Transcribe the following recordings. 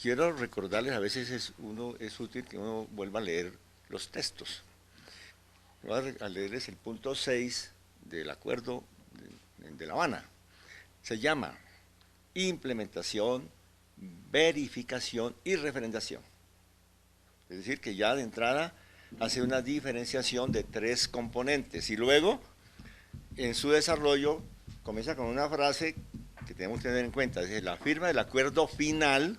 Quiero recordarles, a veces es útil que uno vuelva a leer los textos. Voy a leerles el punto 6 del acuerdo de La Habana. Se llama implementación, verificación y referendación. Es decir, que ya de entrada hace una diferenciación de 3 componentes y luego en su desarrollo comienza con una frase que tenemos que tener en cuenta. Dice, la firma del acuerdo final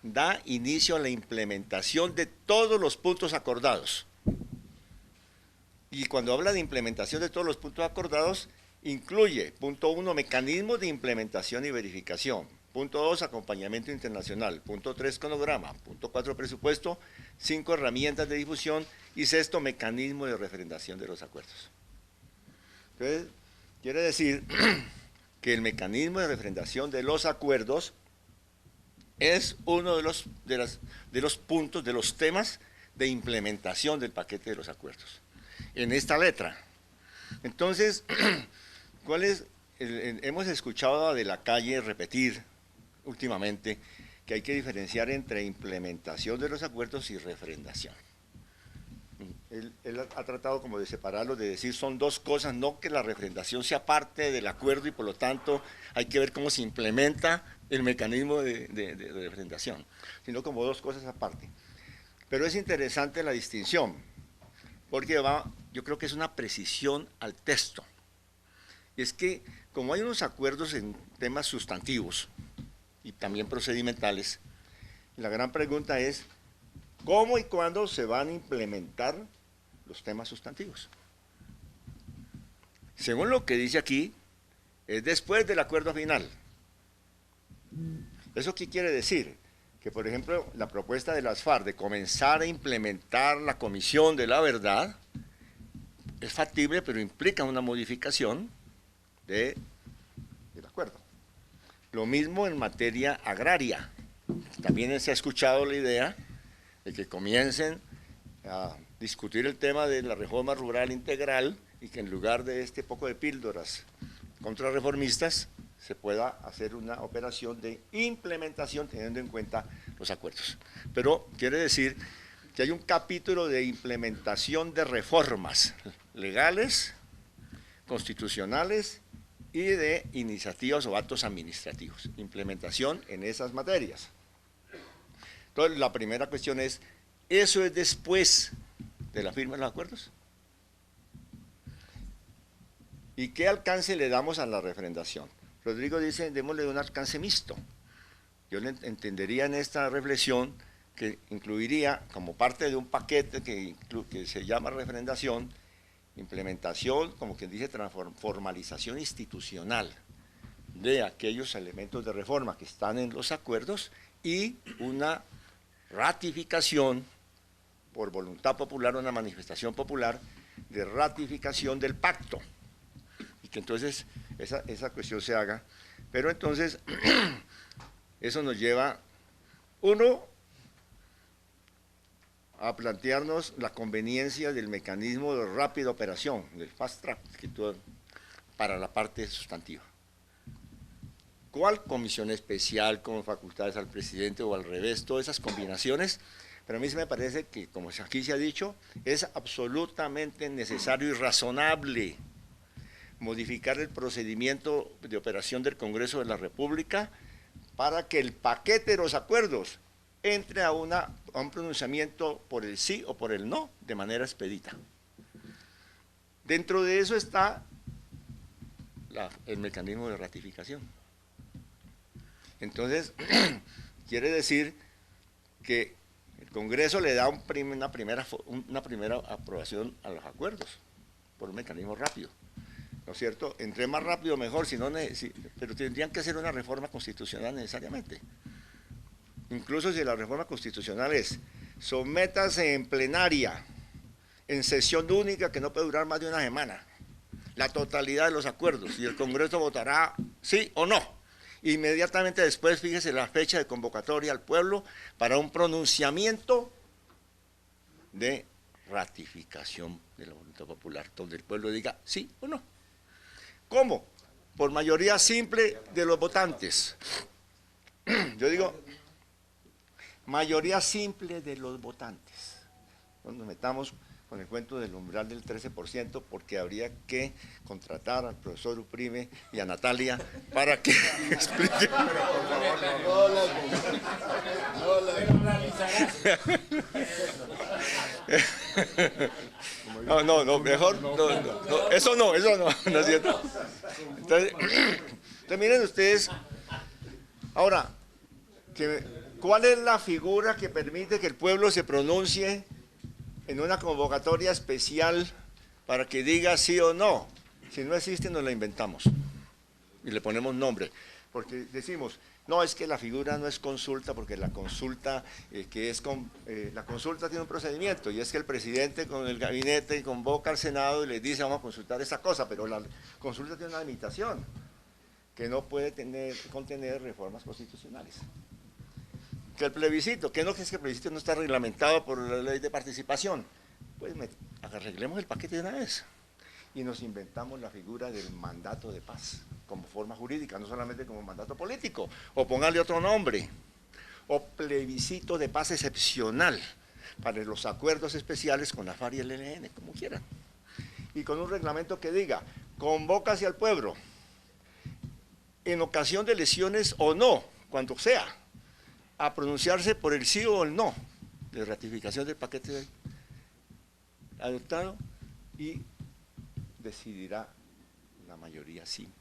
da inicio a la implementación de todos los puntos acordados. Y cuando habla de implementación de todos los puntos acordados, incluye, punto 1, mecanismos de implementación y verificación. Punto 2, acompañamiento internacional. Punto 3, cronograma. Punto 4, presupuesto. 5, herramientas de difusión. Y 6, mecanismo de referendación de los acuerdos. Entonces, quiere decir que el mecanismo de referendación de los acuerdos es uno de los puntos, de los temas de implementación del paquete de los acuerdos. En esta letra. Entonces, hemos escuchado de la calle repetir últimamente que hay que diferenciar entre implementación de los acuerdos y referendación. Él ha tratado como de separarlo, de decir son 2 cosas, no que la referendación sea parte del acuerdo y por lo tanto hay que ver cómo se implementa el mecanismo de referendación, sino como 2 cosas aparte. Pero es interesante la distinción, porque yo creo que es una precisión al texto. Y es que como hay unos acuerdos en temas sustantivos y también procedimentales, la gran pregunta es ¿cómo y cuándo se van a implementar los temas sustantivos? Según lo que dice aquí, es después del acuerdo final. ¿Eso qué quiere decir? Que, por ejemplo, la propuesta de las FARC de comenzar a implementar la Comisión de la Verdad es factible, pero implica una modificación del acuerdo. Lo mismo en materia agraria. También se ha escuchado la idea de que comiencen a discutir el tema de la reforma rural integral y que en lugar de este poco de píldoras contrarreformistas se pueda hacer una operación de implementación teniendo en cuenta los acuerdos. Pero quiere decir que hay un capítulo de implementación de reformas legales, constitucionales y de iniciativas o actos administrativos. Implementación en esas materias. Entonces, la primera cuestión es, ¿eso es después de la firma de los acuerdos? ¿Y qué alcance le damos a la referendación? Rodrigo dice, démosle un alcance mixto. Yo le entendería en esta reflexión que incluiría, como parte de un paquete que se llama referendación, implementación, como quien dice, formalización institucional de aquellos elementos de reforma que están en los acuerdos y una ratificación por voluntad popular, una manifestación popular de ratificación del pacto y que entonces esa cuestión se haga. Pero entonces eso nos lleva, uno, a plantearnos la conveniencia del mecanismo de rápida operación, del fast track, para la parte sustantiva. ¿Cuál comisión especial con facultades al presidente o al revés? Todas esas combinaciones, pero a mí se me parece que, como aquí se ha dicho, es absolutamente necesario y razonable modificar el procedimiento de operación del Congreso de la República para que el paquete de los acuerdos entre a un pronunciamiento por el sí o por el no de manera expedita. Dentro de eso está el mecanismo de ratificación. Entonces, quiere decir que el Congreso le da una primera aprobación a los acuerdos por un mecanismo rápido, ¿no es cierto? Entre más rápido mejor, pero tendrían que hacer una reforma constitucional necesariamente. Incluso si la reforma constitucional es sométase en plenaria, en sesión única que no puede durar más de una semana, la totalidad de los acuerdos y el Congreso votará sí o no. Inmediatamente después, fíjese la fecha de convocatoria al pueblo para un pronunciamiento de ratificación de la voluntad popular, donde el pueblo diga sí o no. ¿Cómo? Por mayoría simple de los votantes. Yo digo, Mayoría simple de los votantes. No nos metamos con el cuento del umbral del 13%, porque habría que contratar al profesor Uprime y a Natalia para que expliquen. No, mejor, no, eso no es cierto. Entonces miren ustedes, ahora, ¿cuál es la figura que permite que el pueblo se pronuncie en una convocatoria especial para que diga sí o no? Si no existe, nos la inventamos y le ponemos nombre, porque decimos, no, es que la figura no es consulta, porque la consulta, la consulta tiene un procedimiento, y es que el presidente con el gabinete convoca al Senado y le dice, vamos a consultar esa cosa, pero la consulta tiene una limitación, que no puede contener reformas constitucionales. Que el plebiscito, que es que el plebiscito no está reglamentado por la ley de participación, pues arreglemos el paquete de una vez y nos inventamos la figura del mandato de paz como forma jurídica, no solamente como mandato político, o póngale otro nombre, o plebiscito de paz excepcional para los acuerdos especiales con la FARC y el ELN, como quieran, y con un reglamento que diga, convócase al pueblo en ocasión de elecciones o no, cuando sea, a pronunciarse por el sí o el no de ratificación del paquete adoptado, y decidirá la mayoría simple.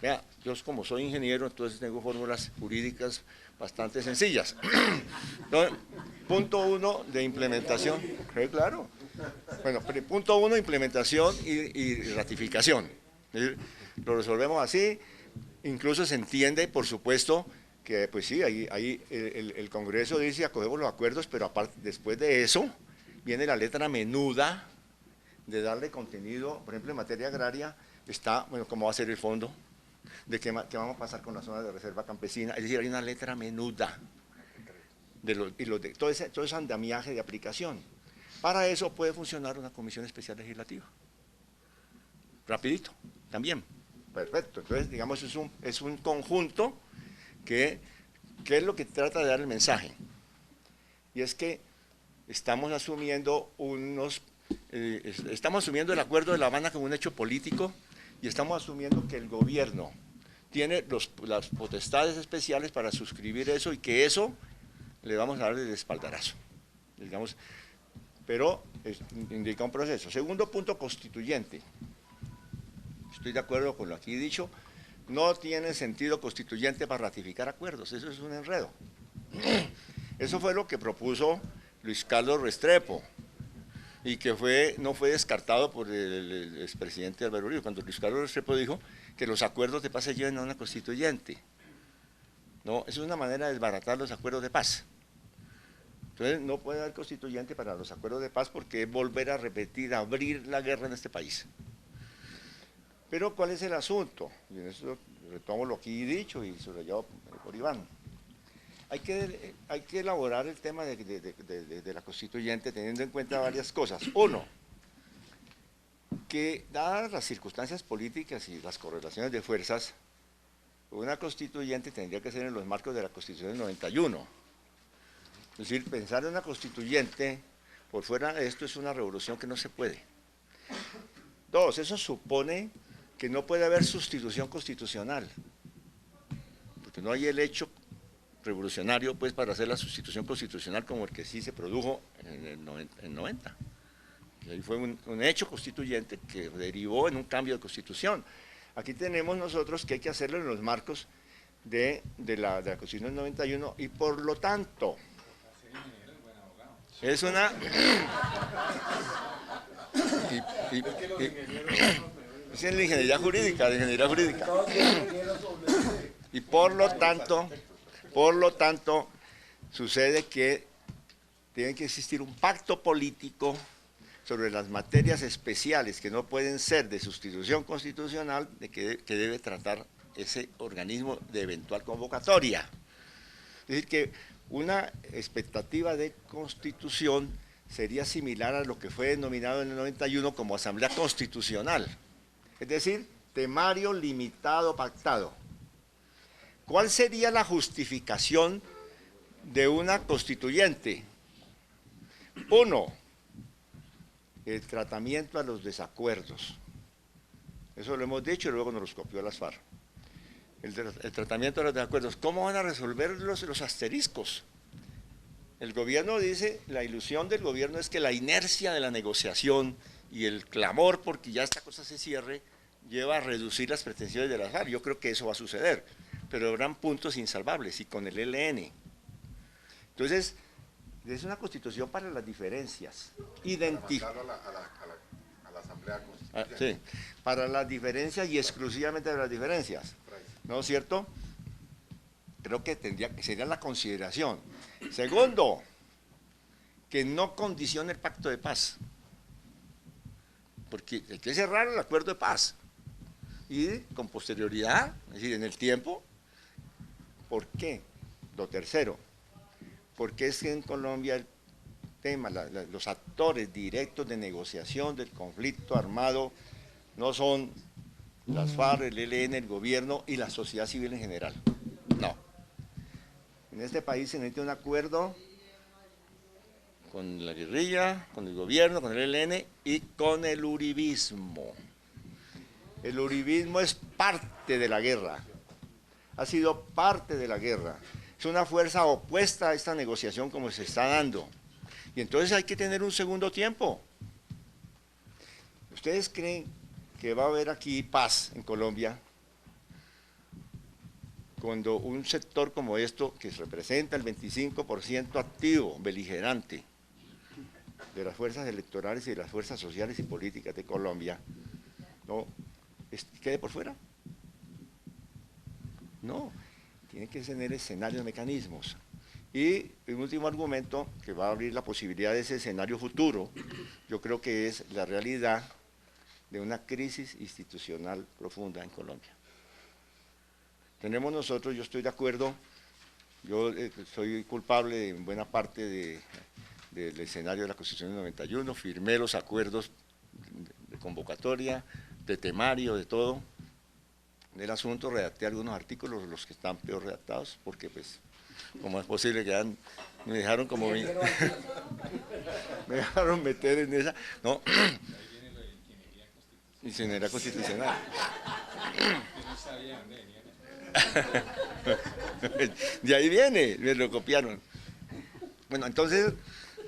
Vea, yo como soy ingeniero, entonces tengo fórmulas jurídicas bastante sencillas. Entonces, punto 1 de implementación, claro. Bueno, punto 1, implementación y ratificación. Lo resolvemos así, incluso se entiende, por supuesto, que pues sí, ahí el Congreso dice acogemos los acuerdos, pero aparte, después de eso viene la letra menuda de darle contenido. Por ejemplo, en materia agraria está, bueno, cómo va a ser el fondo, de qué vamos a pasar con la zona de reserva campesina, es decir, hay una letra menuda de todo ese andamiaje de aplicación. Para eso puede funcionar una comisión especial legislativa. Rapidito, también. Perfecto, entonces digamos es un conjunto que es lo que trata de dar el mensaje, y es que estamos asumiendo el acuerdo de La Habana como un hecho político, y estamos asumiendo que el gobierno tiene las potestades especiales para suscribir eso, y que eso le vamos a dar el espaldarazo, digamos, pero indica un proceso. Segundo punto, constituyente. Estoy de acuerdo con lo aquí dicho. No tiene sentido constituyente para ratificar acuerdos, eso es un enredo. Eso fue lo que propuso Luis Carlos Restrepo, y que no fue descartado por el expresidente Álvaro Uribe, cuando Luis Carlos Restrepo dijo que los acuerdos de paz se lleven a una constituyente. No, eso es una manera de desbaratar los acuerdos de paz. Entonces no puede haber constituyente para los acuerdos de paz, porque es volver a repetir, abrir la guerra en este país. Pero ¿cuál es el asunto? Y en eso retomo lo aquí dicho y subrayado por Iván. Hay que elaborar el tema de la constituyente teniendo en cuenta varias cosas. Uno, que dadas las circunstancias políticas y las correlaciones de fuerzas, una constituyente tendría que ser en los marcos de la Constitución del 91. Es decir, pensar en una constituyente por fuera de esto es una revolución que no se puede. Dos, eso supone que no puede haber sustitución constitucional, porque no hay el hecho revolucionario pues para hacer la sustitución constitucional como el que sí se produjo en el 90. Y ahí fue un hecho constituyente que derivó en un cambio de constitución. Aquí tenemos nosotros que hay que hacerlo en los marcos de la Constitución del 91, y por lo tanto es una... es en la ingeniería jurídica, y por lo tanto sucede que tiene que existir un pacto político sobre las materias especiales que no pueden ser de sustitución constitucional, que debe tratar ese organismo de eventual convocatoria. Es decir, que una expectativa de constitución sería similar a lo que fue denominado en el 91 como Asamblea Constitucional, es decir, temario limitado pactado. ¿Cuál sería la justificación de una constituyente. Uno, el tratamiento a los desacuerdos. Eso lo hemos dicho y luego nos los copió las FARC. El tratamiento de los desacuerdos. ¿Cómo van a resolver los asteriscos? El gobierno dice, la ilusión del gobierno es que la inercia de la negociación y el clamor porque ya esta cosa se cierre lleva a reducir las pretensiones de las FARC. Yo creo que eso va a suceder, pero habrán puntos insalvables y con el ELN. Entonces, es una constitución para las diferencias. A la Asamblea Constituyente. Sí, para las diferencias y exclusivamente de las diferencias. ¿No es cierto? Creo que sería la consideración. Segundo, que no condicione el pacto de paz. Porque hay que cerrar el acuerdo de paz. Y con posterioridad, es decir, en el tiempo. ¿Por qué? Lo tercero, porque es que en Colombia el tema, los actores directos de negociación del conflicto armado no son las FARC, el ELN, el gobierno y la sociedad civil en general. No. En este país se necesita un acuerdo con la guerrilla, con el gobierno, con el ELN y con el uribismo. El uribismo es parte de la guerra, ha sido parte de la guerra. Es una fuerza opuesta a esta negociación como se está dando. Y entonces hay que tener un segundo tiempo. ¿Ustedes creen que va a haber aquí paz en Colombia cuando un sector como esto, que representa el 25% activo, beligerante, de las fuerzas electorales y de las fuerzas sociales y políticas de Colombia, no quede por fuera? No, tiene que tener escenarios, mecanismos. Y un último argumento que va a abrir la posibilidad de ese escenario futuro, yo creo que es la realidad de una crisis institucional profunda en Colombia. Tenemos nosotros, yo estoy de acuerdo, yo soy culpable de buena parte del escenario de la Constitución del 91, firmé los acuerdos de convocatoria, de temario, de todo, del asunto, redacté algunos artículos, los que están peor redactados, porque pues, como es posible que me dejaron como me dejaron meter en esa, no, ingeniería constitucional. De ahí viene, me lo copiaron. Bueno, entonces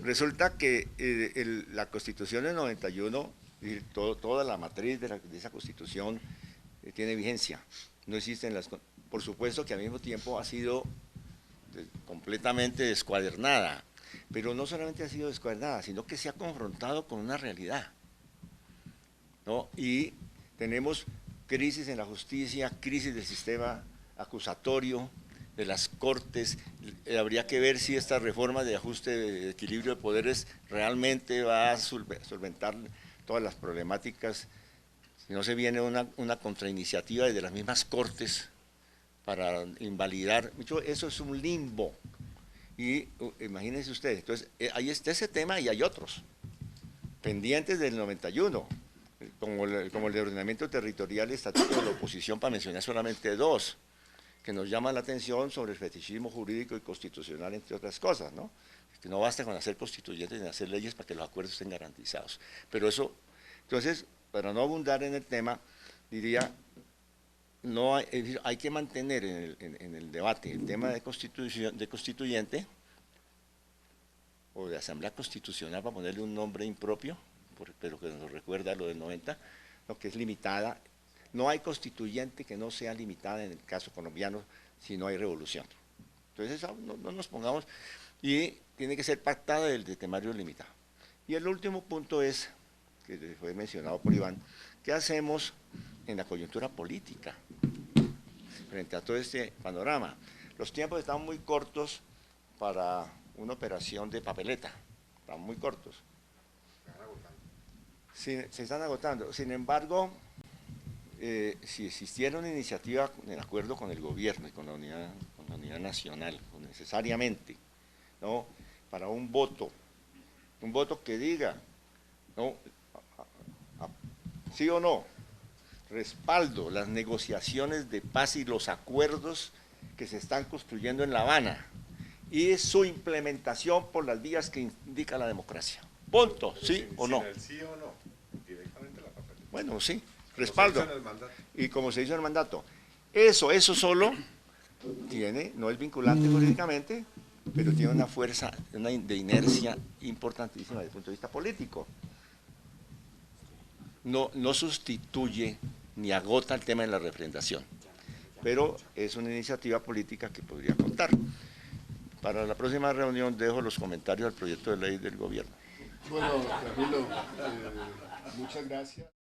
resulta que la Constitución del 91, y toda la matriz de esa Constitución tiene vigencia. No existen por supuesto que al mismo tiempo ha sido completamente descuadernada, pero no solamente ha sido descuadernada, sino que se ha confrontado con una realidad, ¿no? Y tenemos crisis en la justicia, crisis del sistema acusatorio, de las cortes. Habría que ver si esta reforma de ajuste de equilibrio de poderes realmente va a solventar todas las problemáticas, si no se viene una contrainiciativa desde las mismas cortes para invalidar. Eso es un limbo. Y imagínense ustedes, entonces ahí está ese tema y hay otros pendientes del 91, como el de ordenamiento territorial y estatuto de la oposición, para mencionar solamente dos, que nos llaman la atención sobre el fetichismo jurídico y constitucional, entre otras cosas, ¿no? Que no basta con hacer constituyentes ni hacer leyes para que los acuerdos estén garantizados. Pero eso, entonces, para no abundar en el tema, diría, no hay que mantener en el debate el tema de constituyente o de asamblea constitucional, para ponerle un nombre impropio, pero que nos recuerda a lo del 90, lo que es limitada. No hay constituyente que no sea limitada en el caso colombiano si no hay revolución. Entonces no nos pongamos, y tiene que ser pactada el de temario limitado. Y el último punto es, que fue mencionado por Iván, ¿qué hacemos en la coyuntura política frente a todo este panorama? Los tiempos están muy cortos para una operación de papeleta, están muy cortos. Se están agotando. Sin embargo, si existiera una iniciativa en acuerdo con el gobierno y con la unidad nacional, necesariamente, ¿no?, para un voto que diga, ¿no?, sí o no, respaldo las negociaciones de paz y los acuerdos que se están construyendo en La Habana, y su implementación por las vías que indica la democracia. Punto, ¿sí o no? El sí o no, directamente la papeleta. Bueno, sí, respaldo. Como se hizo en el mandato. Y como se hizo en el mandato. Eso solo tiene, no es vinculante jurídicamente, pero tiene una fuerza de inercia importantísima desde el punto de vista político. No sustituye ni agota el tema de la referendación, pero es una iniciativa política que podría contar. Para la próxima reunión dejo los comentarios al proyecto de ley del gobierno. Bueno, Camilo, muchas gracias.